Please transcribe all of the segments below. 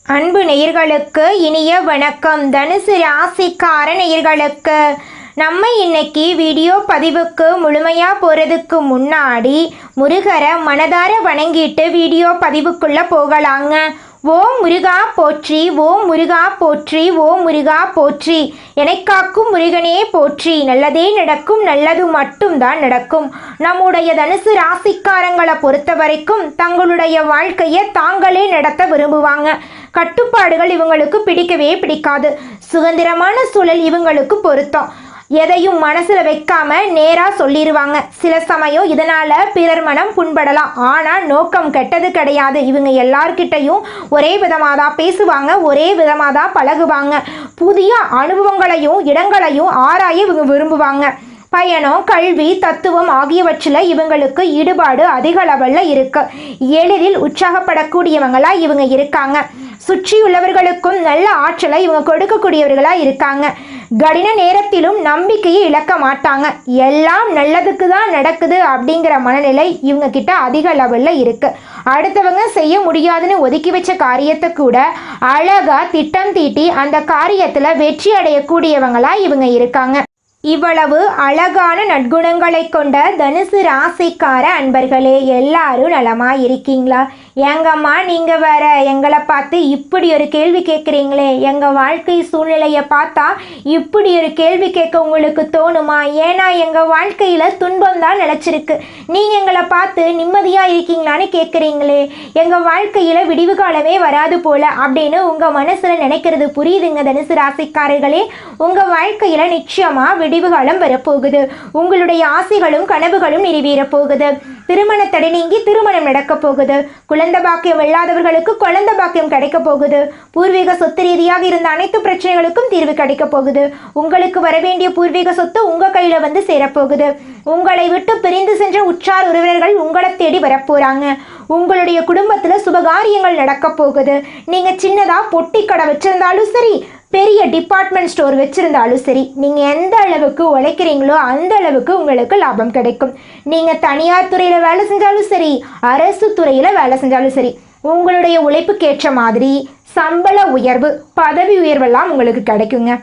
அன்பு நேயர்களுக்கு இனிய வணக்கம். தனுசு ராசிக்கார நேயர்களுக்கு நம்ம இன்னைக்கு வீடியோ பதிவுக்கு முழுமையாக போகிறதுக்கு முன்னாடி முருகரை மனதார வணங்கிட்டு வீடியோ பதிவுக்குள்ளே போகலாங்க. ஓம் முருகா போற்றி, ஓம் முருகா போற்றி, ஓம் முருகா போற்றி, எனக்காக்கும் முருகனே போற்றி. நல்லதே நடக்கும், நல்லது மட்டும்தான் நடக்கும். நம்முடைய தனுசு ராசிக்காரங்களை பொறுத்த வரைக்கும் தங்களுடைய வாழ்க்கையை தாங்களே நடத்த விரும்புவாங்க. கட்டுப்பாடுகள் இவங்களுக்கு பிடிக்கவே பிடிக்காது. சுதந்திரமான சூழல் இவங்களுக்கு பொருத்தம். எதையும் மனசில் வைக்காம நேராக சொல்லிடுவாங்க. சில சமயம் இதனால் பிறர் மனம் புண்படலாம். ஆனால் நோக்கம் கெட்டது கிடையாது. இவங்க எல்லார்கிட்டையும் ஒரே விதமாக தான் பேசுவாங்க, ஒரே விதமாக தான் பழகுவாங்க. புதிய அனுபவங்களையும் இடங்களையும் ஆராய இவங்க விரும்புவாங்க. பயணம், கல்வி, தத்துவம் ஆகியவற்றில் இவங்களுக்கு ஈடுபாடு அதிக லெவலில் இருக்கு. எளிதில் உற்சாகப்படக்கூடியவங்களா இவங்க இருக்காங்க. சுற்றியுள்ளவர்களுக்கும் நல்ல ஆற்றலை இவங்க கொடுக்கக்கூடியவர்களா இருக்காங்க. கடின நேரத்திலும் நம்பிக்கையை இழக்க மாட்டாங்க. எல்லாம் நல்லதுக்கு தான் நடக்குது அப்படிங்கிற மனநிலை இவங்க கிட்ட அதிக லெவலில் இருக்கு. அடுத்தவங்க செய்ய முடியாதுன்னு ஒதுக்கி வச்ச காரியத்தை கூட அழகா திட்டம் தீட்டி அந்த காரியத்தில் வெற்றி அடையக்கூடியவங்களா இவங்க இருக்காங்க. இவ்வளவு அழகான நற்குணங்களை கொண்ட தனுசு ராசிக்கார அன்பர்களே, எல்லாரும் நலமா இருக்கீங்களா? எங்கம்மா நீங்க வேற எங்களை பார்த்து இப்படி ஒரு கேள்வி கேட்குறீங்களே, எங்க வாழ்க்கை சூழ்நிலையை பார்த்தா இப்படி ஒரு கேள்வி கேட்க உங்களுக்கு தோணுமா? ஏன்னா எங்க வாழ்க்கையில துன்பம் தான் நிலைச்சிருக்கு. நீங்க எங்களை பார்த்து நிம்மதியா இருக்கீங்களான்னு கேட்குறீங்களே, எங்க வாழ்க்கையில விடிவு காலமே வராது போல அப்படின்னு உங்க மனசுல நினைக்கிறது புரியுதுங்க தனுசு ராசிக்காரர்களே. உங்க வாழ்க்கையில நிச்சயமா விடிவுகாலம் வரப்போகுது. உங்களுடைய ஆசைகளும் கனவுகளும் நிறைவேறப் போகுது. திருமண தடை நீங்கி திருமணம் நடக்க போகுது. குழந்தை பாக்கியம் இல்லாதவர்களுக்கு குழந்தை பாக்கியம் கிடைக்க போகுது. பூர்வீக சொத்து ரீதியாக இருந்த அனைத்து பிரச்சனைகளுக்கும் தீர்வு கிடைக்க போகுது. உங்களுக்கு வரவேண்டிய பூர்வீக சொத்து உங்க கையில வந்து சேரப்போகுது. உங்களை விட்டு பிரிந்து சென்ற உற்றார் உறவினர்கள் உங்களை தேடி வரப்போறாங்க. உங்களுடைய குடும்பத்துல சுபகாரியங்கள் நடக்க போகுது. நீங்க சின்னதா பொட்டி கடை வச்சிருந்தாலும் சரி, பெரிய டிபார்ட்மெண்ட் ஸ்டோர் வச்சிருந்தாலும் சரி, நீங்கள் எந்த அளவுக்கு உழைக்கிறீங்களோ அந்த அளவுக்கு உங்களுக்கு லாபம் கிடைக்கும். நீங்கள் தனியார் துறையில் வேலை செஞ்சாலும் சரி, அரசு துறையில் வேலை செஞ்சாலும் சரி, உங்களுடைய உழைப்புக்கேற்ற மாதிரி சம்பள உயர்வு, பதவி உயர்வெல்லாம் உங்களுக்கு கிடைக்குங்க.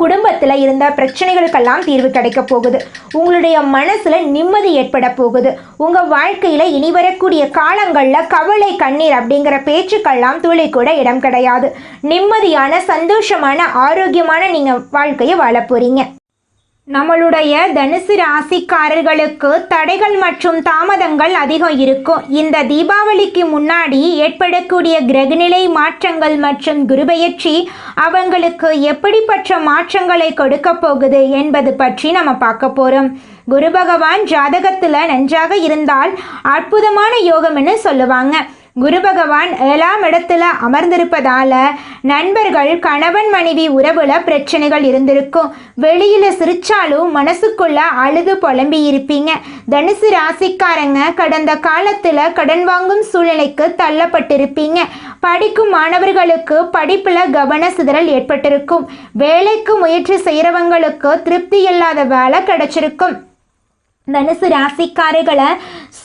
குடும்பத்தில் இருந்த பிரச்சனைகளுக்கெல்லாம் தீர்வு கிடைக்க போகுது. உங்களுடைய மனசில் நிம்மதி ஏற்பட போகுது. உங்கள் வாழ்க்கையில் இனி வரக்கூடிய காலங்களில் கவலை, கண்ணீர் அப்படிங்கிற பேச்சுக்கெல்லாம் துளி கூட இடம் கிடையாது. நிம்மதியான, சந்தோஷமான, ஆரோக்கியமான நீங்கள் வாழ்க்கையை வாழ போறீங்க. நம்மளுடைய தனுசு ராசிக்காரர்களுக்கு தடைகள் மற்றும் தாமதங்கள் அதிகம் இருக்கும். இந்த தீபாவளிக்கு முன்னாடி ஏற்படக்கூடிய கிரகநிலை மாற்றங்கள் மற்றும் குருபெயர்ச்சி அவங்களுக்கு எப்படிப்பட்ட மாற்றங்களை கொடுக்க போகுது என்பது பற்றி நம்ம பார்க்க போறோம். குரு பகவான் ஜாதகத்துல நன்றாக இருந்தால் அற்புதமான யோகம்னு சொல்லுவாங்க. குரு பகவான் 7ஆம் இடத்துல அமர்ந்திருப்பதால நண்பர்கள், கணவன் மனைவி உறவுல பிரச்சனைகள் இருந்திருக்கும். வெளியில சிரிச்சாலும் மனசுக்குள்ள அழுது புலம்பி இருப்பீங்க. தனுசு ராசிக்காரங்க கடந்த காலத்துல கடன் வாங்கும் சூழ்நிலைக்கு தள்ளப்பட்டிருப்பீங்க. படிக்கும் மாணவர்களுக்கு படிப்புல கவன சிதறல் ஏற்பட்டிருக்கும். வேலைக்கு முயற்சி செய்யறவங்களுக்கு திருப்தி இல்லாத வேலை கிடைச்சிருக்கும். தனுசு ராசிக்காரர்களை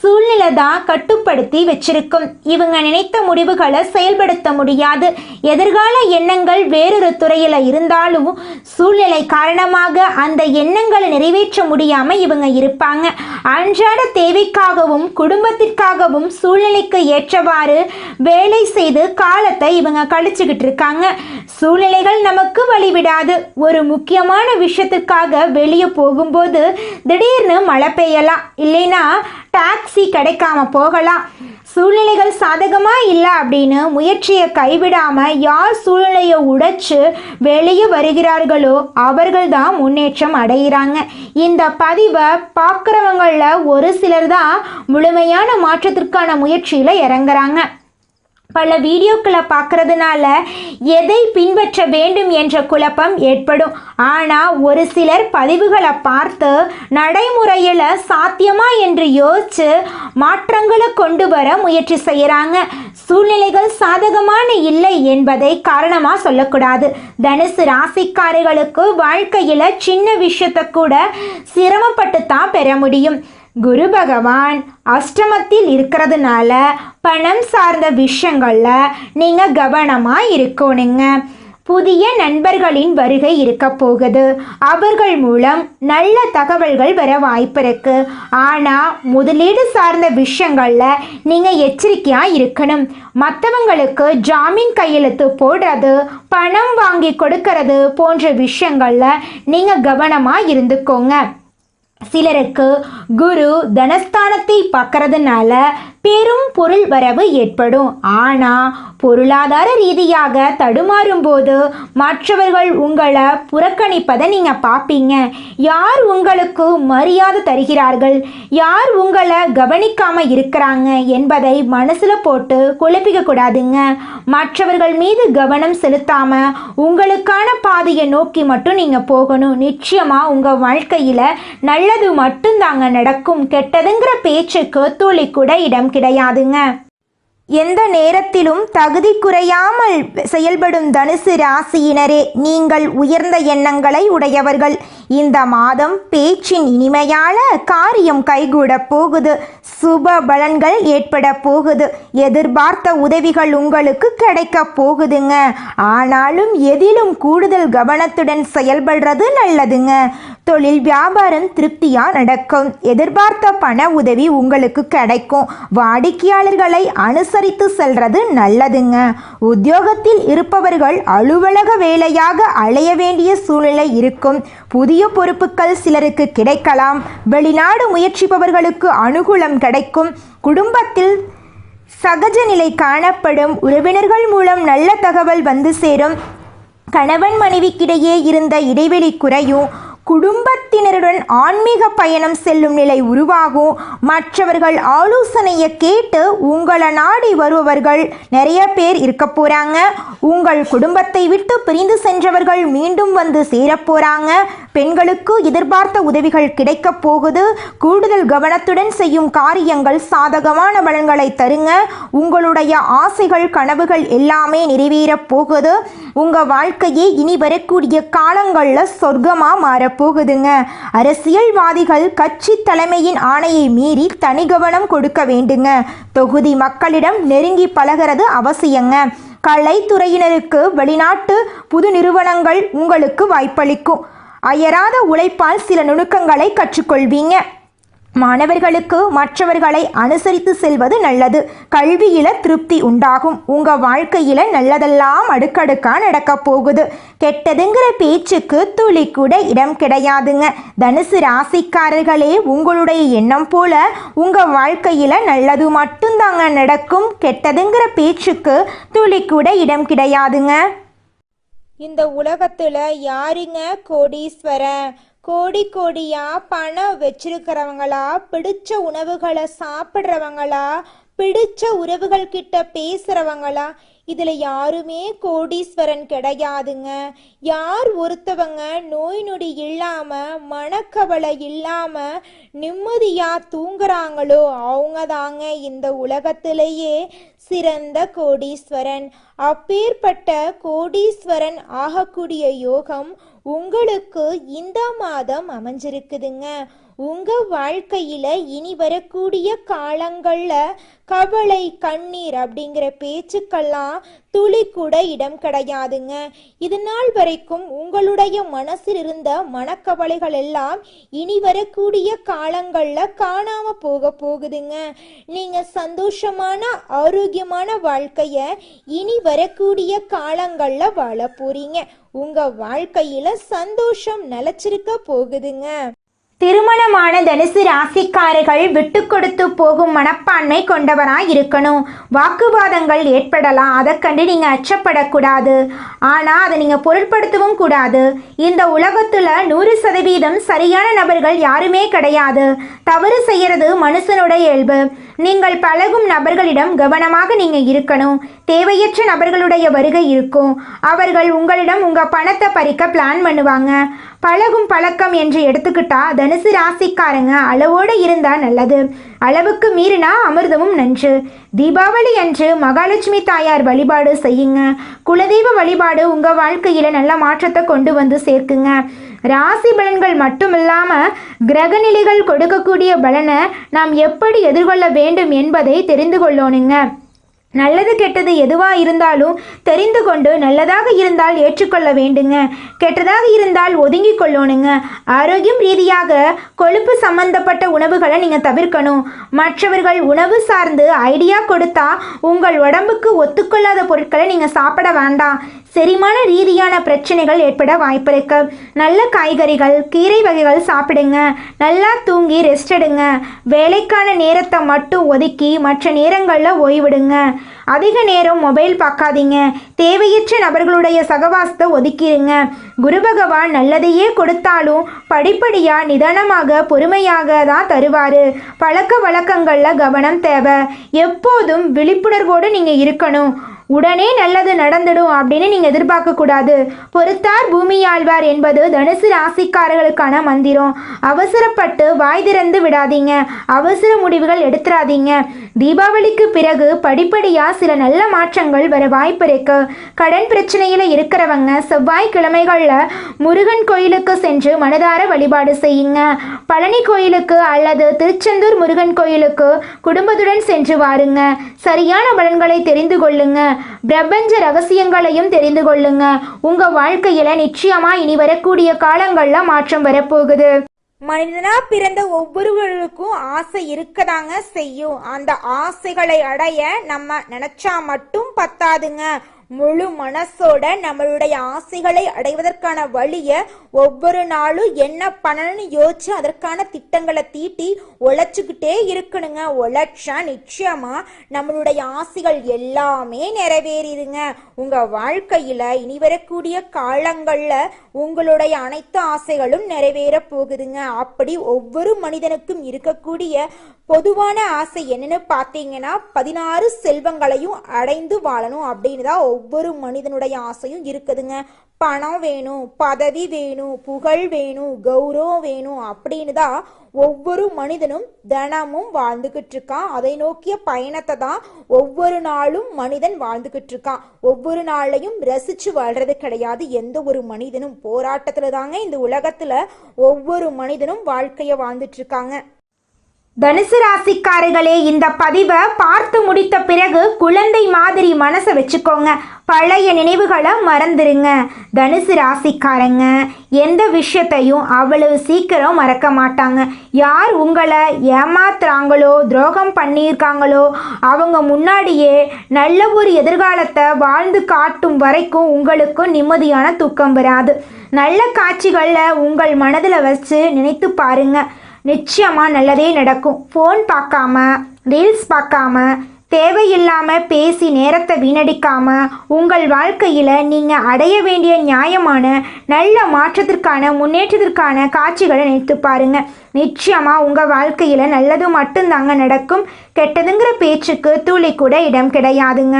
சூழ்நிலை தான் கட்டுப்படுத்தி வச்சிருக்கும். இவங்க நினைத்த முடிவுகளை செயல்படுத்த முடியாது. எதிர்கால எண்ணங்கள் வேறொரு துறையில் இருந்தாலும் சூழ்நிலை காரணமாக அந்த எண்ணங்களை நிறைவேற்ற முடியாமல் இவங்க இருப்பாங்க. அன்றாட தேவைக்காகவும் குடும்பத்திற்காகவும் சூழ்நிலைக்கு ஏற்றவாறு வேலை செய்து காலத்தை இவங்க கழிச்சுக்கிட்டு இருக்காங்க. சூழ்நிலைகள் நமக்கு வழிவிடாது. ஒரு முக்கியமான விஷயத்துக்காக வெளியே போகும்போது திடீர்னு மழை பெய்யலாம், இல்லைன்னா டாக்ஸி கிடைக்காம போகலாம். சூழ்நிலைகள் சாதகமா இல்லை அப்படின்னு முயற்சியை கைவிடாம யார் சூழ்நிலையை உடைச்சு வெளியே வருகிறார்களோ அவர்கள் தான் முன்னேற்றம் அடைகிறாங்க. இந்த பதிவை பார்க்குறவங்கள ஒரு சிலர் தான் முழுமையான மாற்றத்திற்கான முயற்சியில் இறங்குறாங்க. பல வீடியோக்களை பார்க்கறதுனால எதை பின்பற்ற வேண்டும் என்ற குழப்பம் ஏற்படும். ஆனால் ஒரு சிலர் பதிவுகளை பார்த்து நடைமுறையில் சாத்தியமா என்று யோசித்து மாற்றங்களை கொண்டு வர முயற்சி செய்கிறாங்க. சூழ்நிலைகள் சாதகமான இல்லை என்பதை காரணமாக சொல்லக்கூடாது. தனுசு ராசிக்காரர்களுக்கு வாழ்க்கையில் சின்ன விஷயத்தை கூட சிரமப்பட்டு தான் பெற முடியும். குரு பகவான் அஷ்டமத்தில் இருக்கிறதுனால பணம் சார்ந்த விஷயங்களில் நீங்கள் கவனமாக இருக்கணுங்க. புதிய நண்பர்களின் வருகை இருக்க போகுது. அவர்கள் மூலம் நல்ல தகவல்கள் வர வாய்ப்பு இருக்கு. ஆனால் முதலீடு சார்ந்த விஷயங்களில் நீங்கள் எச்சரிக்கையாக இருக்கணும். மற்றவங்களுக்கு ஜாமீன் கையெழுத்து போடுறது, பணம் வாங்கி கொடுக்கறது போன்ற விஷயங்களில் நீங்கள் கவனமாக இருந்துக்கோங்க. சிலருக்கு குரு தனஸ்தானத்தை பார்க்கறதுனால பெரும் பொருள் வரவு ஏற்படும். ஆனால் பொருளாதார ரீதியாக தடுமாறும் போது மற்றவர்கள் உங்களை புறக்கணிப்பதை நீங்கள் பார்ப்பீங்க. யார் உங்களுக்கு மரியாதை தருகிறார்கள், யார் உங்களை கவனிக்காமல் இருக்கிறாங்க என்பதை மனசில் போட்டு குழப்பிக்க கூடாதுங்க. மற்றவர்கள் மீது கவனம் செலுத்தாமல் உங்களுக்கான பாதையை நோக்கி மட்டும் நீங்கள் போகணும். நிச்சயமாக உங்கள் வாழ்க்கையில் நல்லது மட்டும்தாங்க நடக்கும். கெட்டதுங்கிற பேச்சுக்கு துளி கூட இடம் கிடையாதுங்க. எந்த நேரத்திலும் தகுதி குறையாமல் செயல்படும் தனுசு ராசியினரே, நீங்கள் உயர்ந்த எண்ணங்களை உடையவர்கள். இந்த மாதம் பேச்சின் இனிமையால காரியம் கைகூட போகுது. சுப பலன்கள் ஏற்பட போகுது. எதிர்பார்த்த உதவிகள் உங்களுக்கு கிடைக்க போகுதுங்க. ஆனாலும் எதிலும் கூடுதல் கவனத்துடன் செயல்படுறது நல்லதுங்க. தொழில் வியாபாரம் திருப்தியாக நடக்கும். எதிர்பார்த்த பண உதவி உங்களுக்கு கிடைக்கும். வாடிக்கையாளர்களை அனுசரித்து செல்றது நல்லதுங்க. உத்தியோகத்தில் இருப்பவர்கள் அலுவலக வேலையாக அலைய வேண்டிய சூழ்நிலை இருக்கும். புதிய பொறுப்புகள் சிலருக்கு கிடைக்கலாம். வெளிநாடு முயற்சிப்பவர்களுக்கு அனுகூலம் கிடைக்கும். குடும்பத்தில் சகஜ நிலை காணப்படும். உறவினர்கள் மூலம் நல்ல தகவல் வந்து சேரும். கணவன் மனைவிக்கிடையே இருந்த இடைவெளி குறையும். குடும்பத்தினருடன் ஆன்மீக பயணம் செல்லும் நிலை உருவாகும். மற்றவர்கள் ஆலோசனையை கேட்டு உங்களை நாடி வருபவர்கள் நிறைய பேர் இருக்க போகிறாங்க. உங்கள் குடும்பத்தை விட்டு பிரிந்து சென்றவர்கள் மீண்டும் வந்து சேரப்போகிறாங்க. பெண்களுக்கு எதிர்பார்த்த உதவிகள் கிடைக்க போகுது. கூடுதல் கவனத்துடன் செய்யும் காரியங்கள் சாதகமான பலன்களை தருங்க. உங்களுடைய ஆசைகள் கனவுகள் எல்லாமே நிறைவேறப் போகுது. உங்கள் வாழ்க்கையே இனி வரக்கூடிய காலங்களில் சொர்க்கமாக மாறப்போகுதுங்க. அரசியல்வாதிகள் கட்சி தலைமையின் ஆணையை மீறி தனி கவனம் கொடுக்க வேண்டுங்க. தொகுதி மக்களிடம் நெருங்கி பழகிறது அவசியங்க. கலைத்துறையினருக்கு வெளிநாட்டு புது நிறுவனங்கள் உங்களுக்கு வாய்ப்பளிக்கும். அயராத உழைப்பால் சில நுணுக்கங்களை கற்றுக்கொள்வீங்க. மாணவர்களுக்கு மற்றவர்களை அனுசரித்து செல்வது நல்லது. கல்வியில திருப்தி உண்டாகும். உங்கள் வாழ்க்கையில் நல்லதெல்லாம் அடுக்கடுக்காக நடக்க போகுது. கெட்டதுங்கிற பேச்சுக்கு துளி கூட இடம் கிடையாதுங்க. தனுசு ராசிக்காரர்களே, உங்களுடைய எண்ணம் போல உங்கள் வாழ்க்கையில் நல்லது மட்டும்தாங்க நடக்கும். கெட்டதுங்கிற பேச்சுக்கு துளி கூட இடம் கிடையாதுங்க. இந்த உலகத்தில் யாருங்க கோடீஸ்வரன்? கோடி கோடியா பணம் வச்சிருக்கிறவங்களா, பிடிச்ச உணவுகளை சாப்பிட்றவங்களா, பிடிச்ச உறவுகள் கிட்ட பேசுகிறவங்களா? இதில் யாருமே கோடீஸ்வரன் கிடையாதுங்க. யார் ஒருத்தவங்க நோய் நொடி இல்லாமல் மனக்கவலை இல்லாமல் நிம்மதியாக தூங்குறாங்களோ அவங்க தாங்க இந்த உலகத்திலேயே சிறந்த கோடீஸ்வரன். அப்பேற்பட்ட கோடீஸ்வரன் ஆகக்கூடிய யோகம் உங்களுக்கு இந்த மாதம் அமைஞ்சிருக்குதுங்க. உங்கள் வாழ்க்கையில் இனி வரக்கூடிய காலங்களில் கவலை கண்ணீர் அப்படிங்கிற பேச்சுக்கெல்லாம் துளி கூட இடம் கிடையாதுங்க. இது நாள் வரைக்கும் உங்களுடைய மனசில் இருந்த மனக்கவலைகள் எல்லாம் இனி வரக்கூடிய காலங்களில் காணாமல் போக போகுதுங்க. நீங்கள் சந்தோஷமான ஆரோக்கியமான வாழ்க்கையை இனி வரக்கூடிய காலங்களில் வாழ போறீங்க. உங்கள் வாழ்க்கையில் சந்தோஷம் நிலச்சிருக்க போகுதுங்க. திருமணமான தனுசு ராசிக்காரர்கள் விட்டு கொடுத்து போகும் மனப்பான்மை கொண்டவராக இருக்கணும். வாக்குவாதங்கள் ஏற்படலாம், அதை கண்டு நீங்கள் அச்சப்படக்கூடாது. ஆனால் அதை நீங்கள் பொருட்படுத்தவும் கூடாது. இந்த உலகத்தில் 100% சரியான நபர்கள் யாருமே கிடையாது. தவறு செய்கிறது மனுஷனோட இயல்பு. நீங்கள் பழகும் நபர்களிடம் கவனமாக நீங்கள் இருக்கணும். தேவையற்ற நபர்களுடைய வருகை இருக்கும். அவர்கள் உங்களிடம் உங்கள் பணத்தை பறிக்க பிளான் பண்ணுவாங்க. பழகும் பழக்கம் என்று எடுத்துக்கிட்டா தனுசு ராசிக்காரங்க அளவோடு இருந்தால் நல்லது. அளவுக்கு மீறினா அமிர்தமும் நன்று. தீபாவளி அன்று மகாலட்சுமி தாயார் வழிபாடு செய்யுங்க. குலதெய்வ வழிபாடு உங்கள் வாழ்க்கையில் நல்ல மாற்றத்தை கொண்டு வந்து சேர்க்குங்க. ராசி பலன்கள் மட்டும் இல்லாமல் கிரகநிலைகள் கொடுக்கக்கூடிய பலனை நாம் எப்படி எதிர்கொள்ள வேண்டும் என்பதை தெரிந்து கொள்ளணுங்க. நல்லது கெட்டது எதுவாக இருந்தாலும் தெரிந்து கொண்டு நல்லதாக இருந்தால் ஏற்றுக்கொள்ள வேண்டுங்க. கெட்டதாக இருந்தால் ஒதுங்கி கொள்ளணுங்க. ஆரோக்கியம் ரீதியாக கொழுப்பு சம்பந்தப்பட்ட உணவுகளை நீங்கள் தவிர்க்கணும். மற்றவர்கள் உணவு சார்ந்து ஐடியா கொடுத்தா உங்கள் உடம்புக்கு ஒத்துக்கொள்ளாத பொருட்களை நீங்கள் சாப்பிட வேண்டாம். செரிமான ரீதியான பிரச்சனைகள் ஏற்பட வாய்ப்பு இருக்கு. நல்ல காய்கறிகள் கீரை வகைகள் சாப்பிடுங்க. நல்லா தூங்கி ரெஸ்ட் எடுங்க. வேலைக்கான நேரத்தை மட்டும் ஒதுக்கி மற்ற நேரங்களில் ஓய்விடுங்க. அதிக நேரம் மொபைல் பார்க்காதீங்க. தேவையற்ற நபர்களுடைய சகவாசத்தை ஒதுக்கிடுங்க. குரு பகவான் நல்லதையே கொடுத்தாலும் படிப்படியாக நிதானமாக பொறுமையாக தான் தருவார். பழக்க வழக்கங்களில் கவனம் தேவை. எப்போதும் விழிப்புணர்வோடு நீங்கள் இருக்கணும். உடனே நல்லது நடந்துடும் அப்படின்னு நீங்கள் எதிர்பார்க்கக்கூடாது. பொறுத்தார் பூமி ஆழ்வார் என்பது தனுசு ராசிக்காரர்களுக்கான மந்திரம். அவசரப்பட்டு வாய் திறந்து விடாதீங்க. அவசர முடிவுகள் எடுத்துடாதீங்க. தீபாவளிக்கு பிறகு படிப்படியாக சில நல்ல மாற்றங்கள் வர வாய்ப்பு இருக்கு. கடன் பிரச்சனையில் இருக்கிறவங்க செவ்வாய்க்கிழமைகளில் முருகன் கோயிலுக்கு சென்று மனதார வழிபாடு செய்யுங்க. பழனி கோயிலுக்கு அல்லது திருச்செந்தூர் முருகன் கோயிலுக்கு குடும்பத்துடன் சென்று வாருங்க. சரியான பலன்களை தெரிந்து கொள்ளுங்க. பிரபஞ்ச ரகசியங்களையும் தெரிந்து கொள்ளுங்க. உங்க வாழ்க்கையில நிச்சயமா இனி வரக்கூடிய காலங்கள்ல மாற்றம் வரப்போகுது. மனிதனா பிறந்த ஒவ்வொருவருக்கும் ஆசை இருக்கதாங்க செய்யும். அந்த ஆசைகளை அடைய நம்ம நினைச்சா மட்டும் பத்தாதுங்க. முழு மனசோட நம்மளுடைய ஆசைகளை அடைவதற்கான வழியை ஒவ்வொரு நாளும் என்ன பண்ணணும்னு யோசிச்சு அதற்கான திட்டங்களை தீட்டி உழைச்சிக்கிட்டே இருக்கணுங்க. உழைச்சா நிச்சயமா நம்மளுடைய ஆசைகள் எல்லாமே நிறைவேறிடுங்க. உங்க வாழ்க்கையில இனி வரக்கூடிய காலங்கள்ல உங்களுடைய அனைத்து ஆசைகளும் நிறைவேற போகுதுங்க. அப்படி ஒவ்வொரு மனிதனுக்கும் இருக்கக்கூடிய பொதுவான ஆசை என்னன்னு பார்த்தீங்கன்னா 16 செல்வங்களையும் அடைந்து வாழணும் அப்படின்னு தான் ஒவ்வொரு மனிதனுடைய ஆசையும் இருக்குதுங்க. பணம் வேணும், பதவி வேணும், புகழ் வேணும், கௌரவம் வேணும் அப்படின்னு தான் ஒவ்வொரு மனிதனும் தினமும் வாழ்ந்துகிட்டு இருக்கான். அதை நோக்கிய பயணத்தை தான் ஒவ்வொரு நாளும் மனிதன் வாழ்ந்துகிட்டு இருக்கான். ஒவ்வொரு நாளையும் ரசிச்சு வாழ்றது கிடையாது. எந்த ஒரு மனிதனும் போராட்டத்துல தாங்க இந்த உலகத்துல ஒவ்வொரு மனிதனும் வாழ்க்கைய வாழ்ந்துட்டு இருக்காங்க. தனுசு ராசிக்காரர்களே, இந்த பதிவை பார்த்து முடித்த பிறகு குழந்தை மாதிரி மனசை வச்சுக்கோங்க. பழைய நினைவுகளை மறந்துடுங்க. தனுசு ராசிக்காரங்க எந்த விஷயத்தையும் அவ்வளவு சீக்கிரம் மறக்க மாட்டாங்க. யார் உங்களை ஏமாத்துறாங்களோ துரோகம் பண்ணியிருக்காங்களோ அவங்க முன்னாடியே நல்ல ஒரு எதிர்காலத்தை வாழ்ந்து காட்டும் வரைக்கும் உங்களுக்கு நிம்மதியான தூக்கம் வராது. நல்ல காட்சிகளில் உங்கள் மனதில் வச்சு நினைத்து பாருங்க. நிச்சயமாக நல்லதே நடக்கும். ஃபோன் பார்க்காம ரீல்ஸ் பார்க்காம தேவையில்லாமல் பேசி நேரத்தை வீணடிக்காமல் உங்கள் வாழ்க்கையில் நீங்கள் அடைய வேண்டிய நியாயமான நல்ல மாற்றத்திற்கான முன்னேற்றத்திற்கான காட்சிகளை நினைத்து பாருங்கள். நிச்சயமாக உங்கள் வாழ்க்கையில் நல்லது மட்டும்தாங்க நடக்கும். கெட்டதுங்கிற பேச்சுக்கு துளி கூட இடம் கிடையாதுங்க.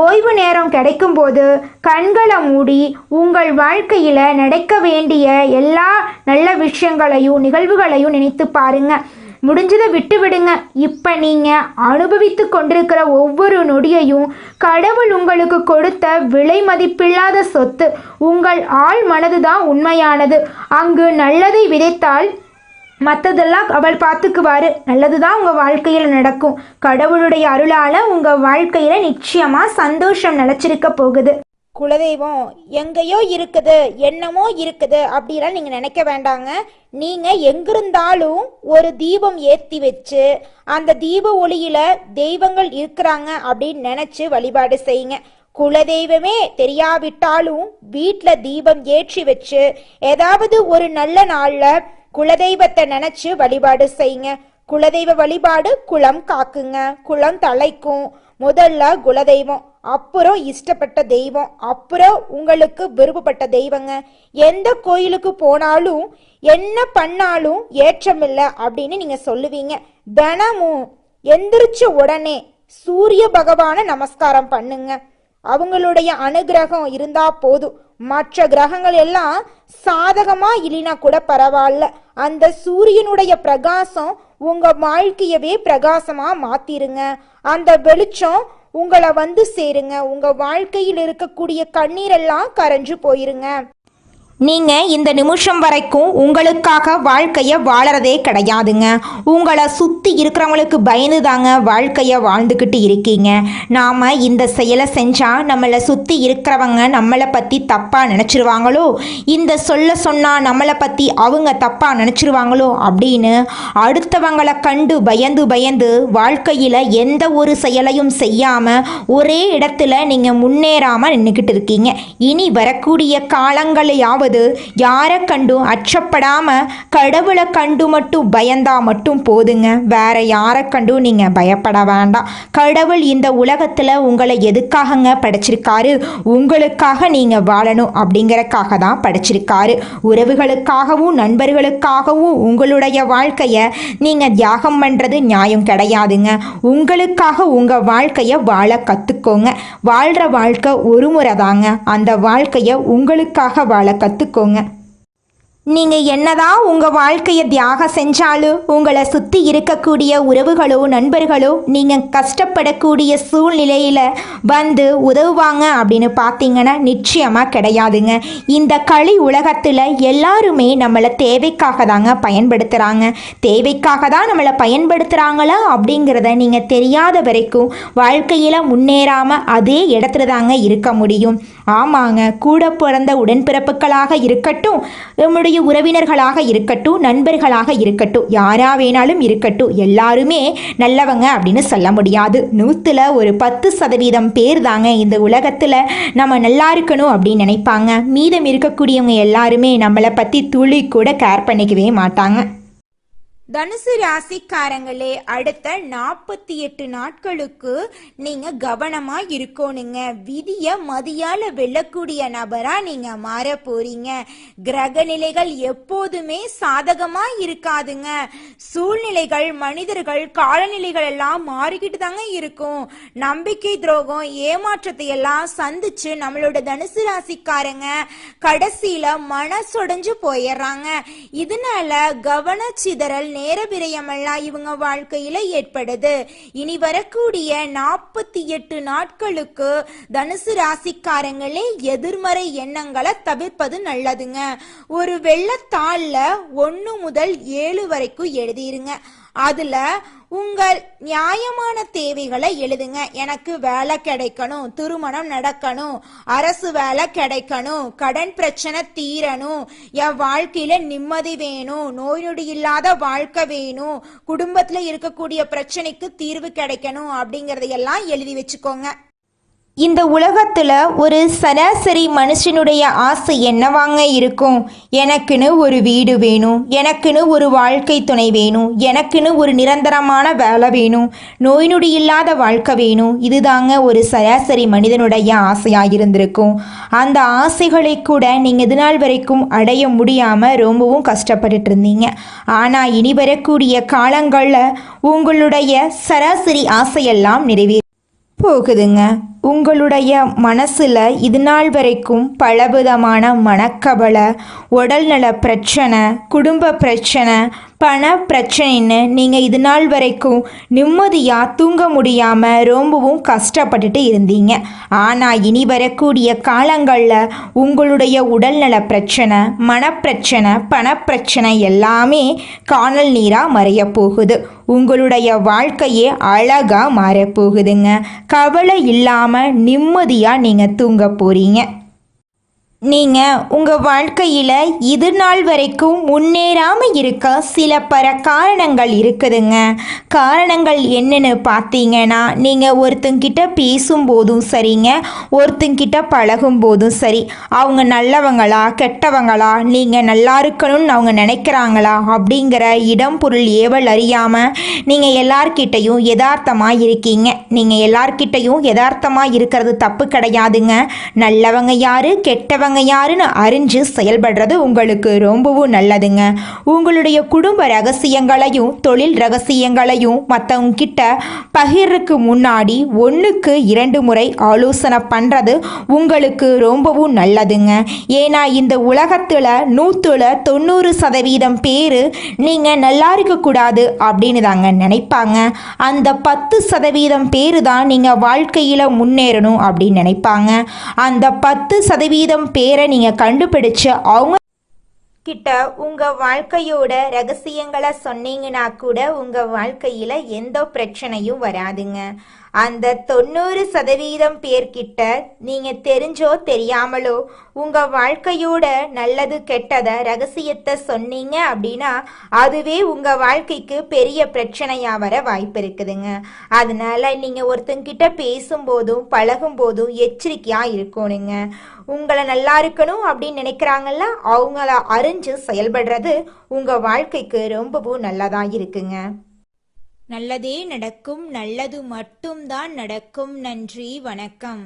ஓய்வு நேரம் கிடைக்கும்போது கண்களை மூடி உங்கள் வாழ்க்கையில் நடக்க வேண்டிய எல்லா நல்ல விஷயங்களையும் நிகழ்வுகளையும் நினைத்து பாருங்கள். முடிஞ்சதை விட்டு விடுங்க. இப்போ நீங்கள் அனுபவித்து கொண்டிருக்கிற ஒவ்வொரு நொடியையும் கடவுள் உங்களுக்கு கொடுத்த விலை மதிப்பில்லாத சொத்து. உங்கள் ஆள் மனது தான் உண்மையானது. அங்கு நல்லதை விதைத்தால் மற்றதெல்லாம் அவள் பார்த்துக்குவாரு. நல்லது தான் உங்கள் வாழ்க்கையில் நடக்கும். கடவுளுடைய அருளால் உங்கள் வாழ்க்கையில் நிச்சயமாக சந்தோஷம் நிலச்சிருக்க போகுது. குலதெய்வம் எங்கேயோ இருக்குது, என்னமோ இருக்குது அப்படிலாம் நீங்கள் நினைக்க வேண்டாங்க. நீங்கள் எங்கிருந்தாலும் ஒரு தீபம் ஏற்றி வச்சு அந்த தீப ஒளியில் தெய்வங்கள் இருக்கிறாங்க அப்படின்னு நினச்சி வழிபாடு செய்யுங்க. குலதெய்வமே தெரியாவிட்டாலும் வீட்டில் தீபம் ஏற்றி வச்சு ஏதாவது ஒரு நல்ல நாளில் குலதெய்வத்தை நினச்சி வழிபாடு செய்யுங்க. குலதெய்வ வழிபாடு குலம் காக்குங்க, குலம் தலைக்கும். முதல்ல குலதெய்வம், அப்புறம் இஷ்டப்பட்ட தெய்வம், அப்புறம் உங்களுக்கு விருப்பப்பட்ட தெய்வங்க. எந்த கோயிலுக்கு போனாலும் என்ன பண்ணாலும் ஏற்றமில்லை அப்படின்னு நீங்கள் சொல்லுவீங்க. தினமும் எந்திரிச்ச உடனே சூரிய பகவானை நமஸ்காரம் பண்ணுங்க. அவங்களுடைய அனுகிரகம் இருந்தா போதும். மற்ற கிரகங்கள் எல்லாம் சாதகமா இல்லைனா கூட பரவாயில்ல, அந்த சூரியனுடைய பிரகாசம் உங்க வாழ்க்கையவே பிரகாசமா மாத்திருங்க. அந்த வெளிச்சம் உங்களை வந்து சேருங்க. உங்க வாழ்க்கையில் இருக்கக்கூடிய கண்ணீரெல்லாம் கரைஞ்சு போயிருங்க. நீங்கள் இந்த நிமிஷம் வரைக்கும் உங்களுக்காக வாழ்க்கையை வாழறதே கிடையாதுங்க. உங்களை சுற்றி இருக்கிறவங்களுக்கு பயந்து தாங்க வாழ்க்கையை வாழ்ந்துக்கிட்டு இருக்கீங்க. நாம் இந்த செயலை செஞ்சால் நம்மளை சுற்றி இருக்கிறவங்க நம்மளை பற்றி தப்பாக நினச்சிருவாங்களோ, இந்த சொன்னால் நம்மளை பற்றி அவங்க தப்பாக நினச்சிருவாங்களோ அப்படின்னு அடுத்தவங்களை கண்டு பயந்து வாழ்க்கையில் எந்த ஒரு செயலையும் செய்யாமல் ஒரே இடத்துல நீங்கள் முன்னேறாமல் நின்றுக்கிட்டு இருக்கீங்க. இனி வரக்கூடிய காலங்களையாவது யாரை கண்டும் அச்சப்படாம கடவுளை கண்டு மட்டும் பயந்தா மட்டும் போதுங்க. வேற யாரை கண்டும் நீங்க பயப்பட வேண்டாம். கடவுள் இந்த உலகத்துல உங்களை எதுக்காகங்க படைச்சிருக்காரு? உங்களுக்காக நீங்க வாழணும் அப்படிங்கறக்காக தான் படைச்சிருக்காரு. உறவுகளுக்காகவும் நண்பர்களுக்காகவும் உங்களுடைய வாழ்க்கைய நீங்க தியாகம் பண்றது நியாயம் கிடையாதுங்க. உங்களுக்காக உங்க வாழ்க்கைய வாழ கத்துக்கோங்க. வாழ்ற வாழ்க்கை ஒரு முறை தாங்க. அந்த வாழ்க்கைய உங்களுக்காக வாழ கத்துக்கோங்க. நீங்கள் என்னதான் உங்கள் வாழ்க்கையை தியாகம் செஞ்சாலும் உங்களை சுற்றி இருக்கக்கூடிய உறவுகளோ நண்பர்களோ நீங்கள் கஷ்டப்படக்கூடிய சூழ்நிலையில் வந்து உதவுவாங்க அப்படின்னு பார்த்தீங்கன்னா நிச்சயமாக கிடையாதுங்க. இந்த களி உலகத்தில் எல்லாருமே நம்மளை தேவைக்காக தாங்க பயன்படுத்துகிறாங்க. தேவைக்காக தான் நம்மளை பயன்படுத்துகிறாங்களா அப்படிங்கிறத நீங்கள் தெரியாத வரைக்கும் வாழ்க்கையில் முன்னேறாமல் அதே இடத்துல தாங்க இருக்க முடியும். ஆமாங்க, கூட பிறந்த உடன்பிறப்புகளாக இருக்கட்டும், நம்முடைய உறவினர்களாக இருக்கட்டும், நண்பர்களாக இருக்கட்டும், யாரா வேணாலும் இருக்கட்டும், எல்லாருமே நல்லவங்க அப்படின்னு சொல்ல முடியாது. 100ல் ஒரு 10% பேர் தாங்க இந்த உலகத்தில் நம்ம நல்லா இருக்கணும் அப்படின்னு நினைப்பாங்க. மீதம் இருக்கக்கூடியவங்க எல்லாருமே நம்மளை பற்றி துளி கூட கேர் பண்ணிக்கவே மாட்டாங்க. தனுசு ராசிக்காரங்களே, அடுத்த 48 நாட்களுக்கு நீங்க கவனமா இருக்கணுங்க. விதிய மதியால வெல்லக்கூடிய நபரா நீங்க மாற போறீங்க. கிரக நிலைகள் எப்போதுமே சாதகமா இருக்காதுங்க. சூழ்நிலைகள், மனிதர்கள், காலநிலைகள் எல்லாம் மாறிக்கிட்டு தாங்க இருக்கும். நம்பிக்கை துரோகம், ஏமாற்றத்தை எல்லாம் சந்திச்சு நம்மளோட தனுசு ராசிக்காரங்க கடைசியில மனசொடைஞ்சு போயிடுறாங்க. இதனால கவனச்சிதறல், நேர விரயமெல்லாம் இவங்க வாழ்க்கையில ஏற்படுது. இனி வரக்கூடிய 48 நாட்களுக்கு தனுசு ராசிக்காரங்களே எதிர்மறை எண்ணங்களை தவிர்ப்பது நல்லதுங்க. ஒரு வெள்ளத்தாள்ல 1 முதல் 7 வரைக்கும் எழுதிருங்க. அதுல உங்கள் நியாயமான தேவைகளை எழுதுங்க. எனக்கு வேலை கிடைக்கணும், திருமணம் நடக்கணும், அரசு வேலை கிடைக்கணும், கடன் பிரச்சனை தீரணும், என் வாழ்க்கையில நிம்மதி வேணும், நோய் நொடி இல்லாத வாழ்க்கை வேணும், குடும்பத்துல இருக்கக்கூடிய பிரச்சனைக்கு தீர்வு கிடைக்கணும் அப்படிங்கறதையெல்லாம் எழுதி வச்சுக்கோங்க. இந்த உலகத்தில் ஒரு சராசரி மனுஷனுடைய ஆசை என்னவாங்க இருக்கும்? எனக்குன்னு ஒரு வீடு வேணும், எனக்குன்னு ஒரு வாழ்க்கை துணை வேணும், எனக்குன்னு ஒரு நிரந்தரமான வேலை வேணும், நோய் நொடி இல்லாத வாழ்க்கை வேணும். இதுதாங்க ஒரு சராசரி மனிதனுடைய ஆசையாக இருந்திருக்கும். அந்த ஆசைகளை கூட நீங்கள் இது நாள் வரைக்கும் அடைய முடியாமல் ரொம்பவும் கஷ்டப்பட்டுட்டு இருந்தீங்க. ஆனால் இனி வரக்கூடிய காலங்களில் உங்களுடைய சராசரி ஆசையெல்லாம் நிறைவேறும் போகுதுங்க. உங்களுடைய மனசில் இது நாள் வரைக்கும் பலவிதமான மனக்கவலை, உடல்நல பிரச்சனை, குடும்ப பிரச்சனை, பண பிரச்சனைன்னு நீங்கள் இது நாள் வரைக்கும் நிம்மதியாக தூங்க முடியாமல் ரொம்பவும் கஷ்டப்பட்டுட்டு இருந்தீங்க. ஆனால் இனி வரக்கூடிய காலங்களில் உங்களுடைய உடல்நல பிரச்சனை, மனப்பிரச்சனை, பணப்பிரச்சனை எல்லாமே காணல் நீராக மறைய போகுது. உங்களுடைய வாழ்க்கையே அழகாக மாறப்போகுதுங்க. கவலை இல்லாமல் நிம்மதியாக நீங்கள் தூங்க போகிறீங்க. நீங்கள் உங்கள் வாழ்க்கையில் இது நாள் வரைக்கும் முன்னேறாமல் இருக்க சில காரணங்கள் இருக்குதுங்க. காரணங்கள் என்னன்னு பார்த்தீங்கன்னா, நீங்கள் ஒருத்தங்கிட்ட பேசும்போதும் சரிங்க, ஒருத்தங்கிட்ட பழகும் போதும் சரி, அவங்க நல்லவங்களா கெட்டவங்களா, நீங்கள் நல்லா இருக்கணும்னு அவங்க நினைக்கிறாங்களா அப்படிங்கிற இடம் பொருள் ஏவல் அறியாமல் நீங்கள் எல்லார்கிட்டையும் யதார்த்தமாக இருக்கீங்க. நீங்கள் எல்லார்கிட்டையும் யதார்த்தமாக இருக்கிறது தப்பு கிடையாதுங்க. நல்லவங்க யாரு, கெட்டவங்க அவங்க யாருன்னு அறிஞ்சு செயல்படுறது உங்களுக்கு ரொம்பவும் நல்லதுங்க. உங்களுடைய குடும்ப ரகசியங்களையும் தொழில் ரகசியங்களையும் மற்றவங்க கிட்ட பகிர்றதுக்கு முன்னாடி 1க்கு 2 முறை ஆலோசனை பண்ணுறது உங்களுக்கு ரொம்பவும் நல்லதுங்க. ஏன்னா இந்த உலகத்தில் 190% பேர் நீங்கள் நல்லா இருக்கக்கூடாது அப்படின்னு தாங்க நினைப்பாங்க. அந்த 10% பேர் தான் நீங்கள் வாழ்க்கையில் முன்னேறணும் அப்படின்னு நினைப்பாங்க. அந்த 10% பேரை நீங்கள் கண்டுபிடிச்சு அவங்க கிட்ட உங்க வாழ்க்கையோட ரகசியங்களை சொன்னீங்கன்னா கூட உங்க வாழ்க்கையில எந்த பிரச்சனையும் வராதுங்க. அந்த 90% பேர்கிட்ட நீங்க தெரிஞ்சோ தெரியாமலோ உங்க வாழ்க்கையோட நல்லது கெட்டத ரகசியத்தை சொன்னீங்க அப்படின்னா அதுவே உங்க வாழ்க்கைக்கு பெரிய பிரச்சனையா வர வாய்ப்பு இருக்குதுங்க. அதனால நீங்க ஒருத்தங்கிட்ட பேசும்போதும் பழகும் போதும் எச்சரிக்கையா இருக்கணுங்க. உங்களை நல்லா இருக்கணும் அப்படின்னு நினைக்கிறாங்கல்ல, அவங்கள அறிஞ்சு செயல்படுறது உங்க வாழ்க்கைக்கு ரொம்பவும் நல்லதா இருக்குங்க. நல்லதே நடக்கும், நல்லது மட்டும்தான் நடக்கும். நன்றி, வணக்கம்.